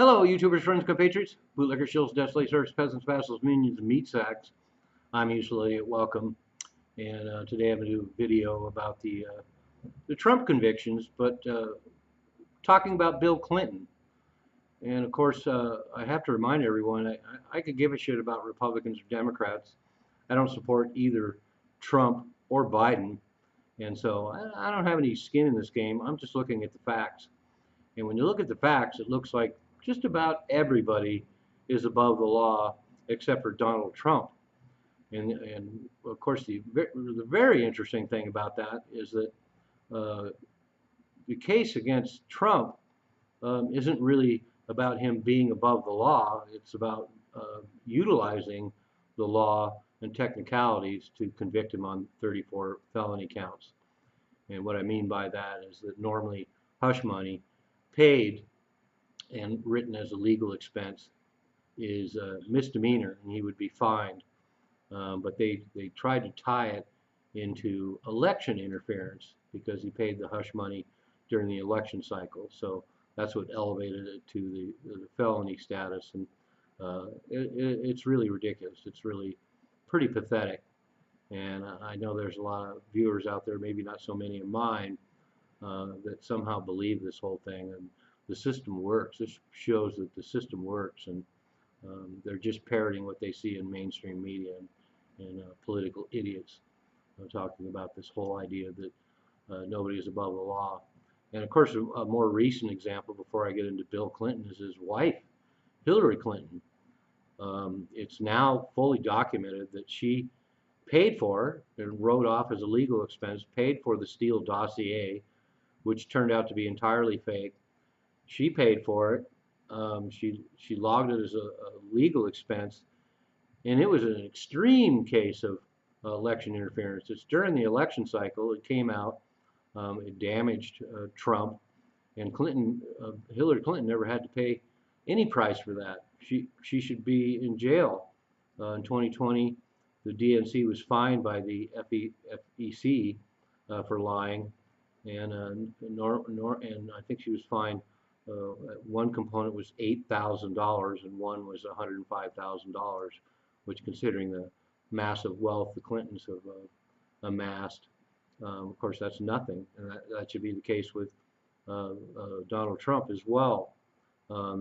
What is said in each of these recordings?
Hello, YouTubers, friends, compatriots, bootlicker, shills, desolate, serfs, peasants, vassals, minions, and meat sacks. I'm usually welcome, and today I'm going to do a video about the Trump convictions, but talking about Bill Clinton. And of course, I have to remind everyone, I could give a shit about Republicans or Democrats. I don't support either Trump or Biden, and so I don't have any skin in this game. I'm just looking at the facts. And when you look at the facts, it looks like just about everybody is above the law except for Donald Trump. And of course, the very interesting thing about that is that uh, the case against Trump isn't really about him being above the law. It's about utilizing the law and technicalities to convict him on 34 felony counts. And what I mean by that is that normally hush money paid and written as a legal expense is a misdemeanor and he would be fined. But they tried to tie it into election interference because he paid the hush money during the election cycle. So that's what elevated it to the felony status. And it's really ridiculous. It's really pretty pathetic. And I know there's a lot of viewers out there, maybe not so many of mine, that somehow believe this whole thing. And the system works. This shows that the system works, and they're just parroting what they see in mainstream media and political idiots talking about this whole idea that nobody is above the law. And of course, a more recent example before I get into Bill Clinton is his wife, Hillary Clinton. It's now fully documented that she paid for and wrote off as a legal expense, paid for the Steele dossier, which turned out to be entirely fake. She paid for it. She logged it as a legal expense, and it was an extreme case of election interference. It's during the election cycle. It came out. It damaged Trump, and Hillary Clinton never had to pay any price for that. She should be in jail. In 2020, the DNC was fined by the FEC for lying, and I think she was fined. One component was $8,000 and one was $105,000, which, considering the massive wealth the Clintons have amassed, of course, that's nothing. And that should be the case with Donald Trump as well.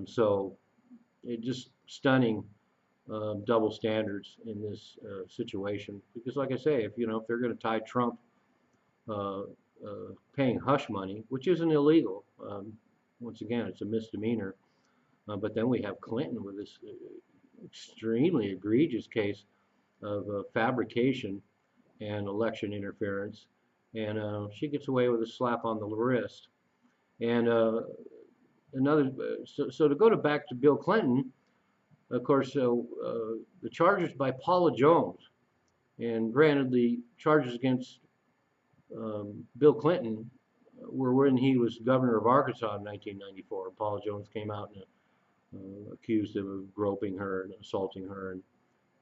So it just stunning double standards in this situation. Because, like I say, if they're going to tie Trump paying hush money, which isn't illegal. Once again, it's a misdemeanor. But then we have Clinton with this extremely egregious case of fabrication and election interference. And she gets away with a slap on the wrist. And so to go back to Bill Clinton, of course, the charges by Paula Jones, and granted, the charges against Bill Clinton were when he was governor of Arkansas in 1994. Paula Jones came out and accused him of groping her and assaulting her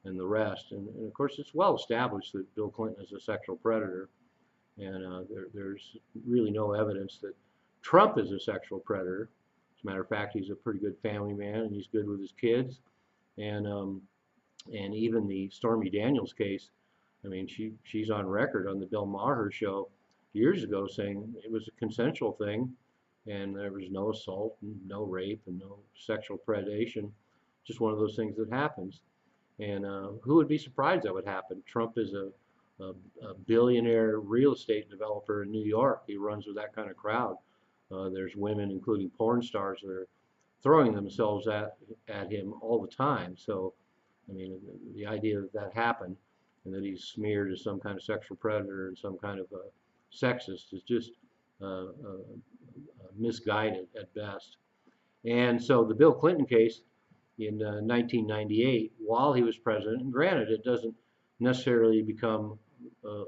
and the rest. And of course, it's well established that Bill Clinton is a sexual predator, and there's really no evidence that Trump is a sexual predator. As a matter of fact, he's a pretty good family man, and he's good with his kids. And even the Stormy Daniels case, I mean, she's on record on the Bill Maher show years ago saying it was a consensual thing, and there was no assault and no rape and no sexual predation, just one of those things that happens. And who would be surprised that would happen? Trump is a billionaire real estate developer in New York. He runs with that kind of crowd. There's women, including porn stars, that are throwing themselves at him all the time. So, I mean, the idea that happened and that he's smeared as some kind of sexual predator and some kind of sexist is just misguided at best. And so the Bill Clinton case in 1998, while he was president, and granted, it doesn't necessarily become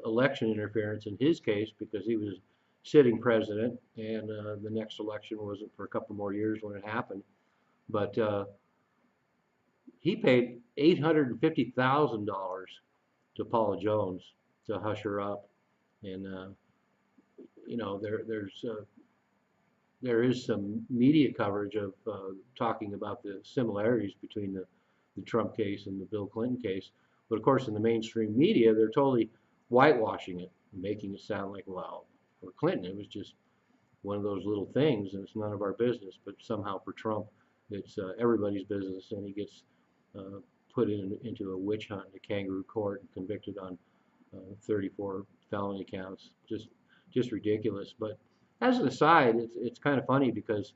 election interference in his case because he was sitting president, and the next election wasn't for a couple more years when it happened. But he paid $850,000 to Paula Jones to hush her up, and there's there is some media coverage of talking about the similarities between the Trump case and the Bill Clinton case. But of course, in the mainstream media, they're totally whitewashing it, making it sound like, well, for Clinton, it was just one of those little things, and it's none of our business. But somehow for Trump, it's everybody's business, and he gets put into a witch hunt, a kangaroo court, and convicted on 34 felony counts. Just ridiculous. But as an aside, it's kind of funny because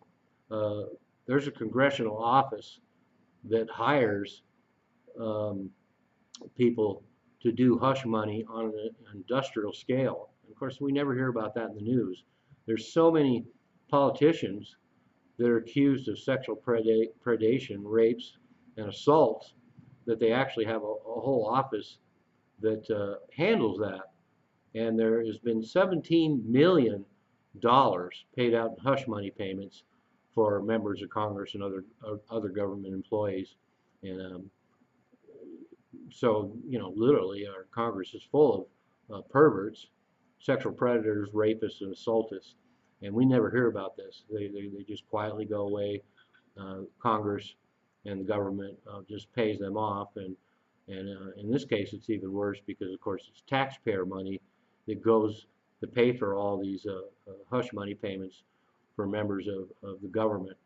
uh, there's a congressional office that hires um, people to do hush money on an industrial scale. Of course, we never hear about that in the news. There's so many politicians that are accused of sexual predation, rapes, and assaults that they actually have a whole office that handles that. And there has been $17 million paid out in hush money payments for members of Congress and other government employees. And so, you know, literally, our Congress is full of perverts, sexual predators, rapists, and assaultists. And we never hear about this. They just quietly go away. Congress and the government just pays them off. And in this case, it's even worse because, of course, it's taxpayer money that goes to pay for all these hush money payments for members of the government.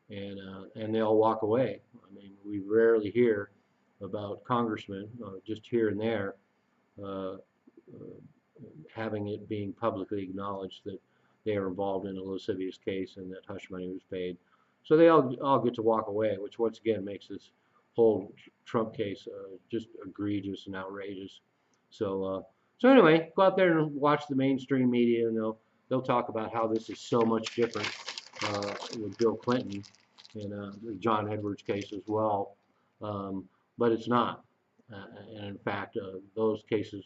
And they all walk away. I mean, we rarely hear about congressmen, just here and there, uh, having it being publicly acknowledged that they are involved in a lascivious case and that hush money was paid. So they all get to walk away, which once again makes this whole Trump case just egregious and outrageous. So anyway, go out there and watch the mainstream media, and they'll talk about how this is so much different with Bill Clinton and the John Edwards case as well, but it's not. And in fact, those cases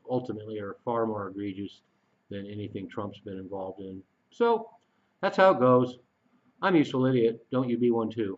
ultimately are far more egregious than anything Trump's been involved in. So that's how it goes. I'm a useful idiot. Don't you be one too.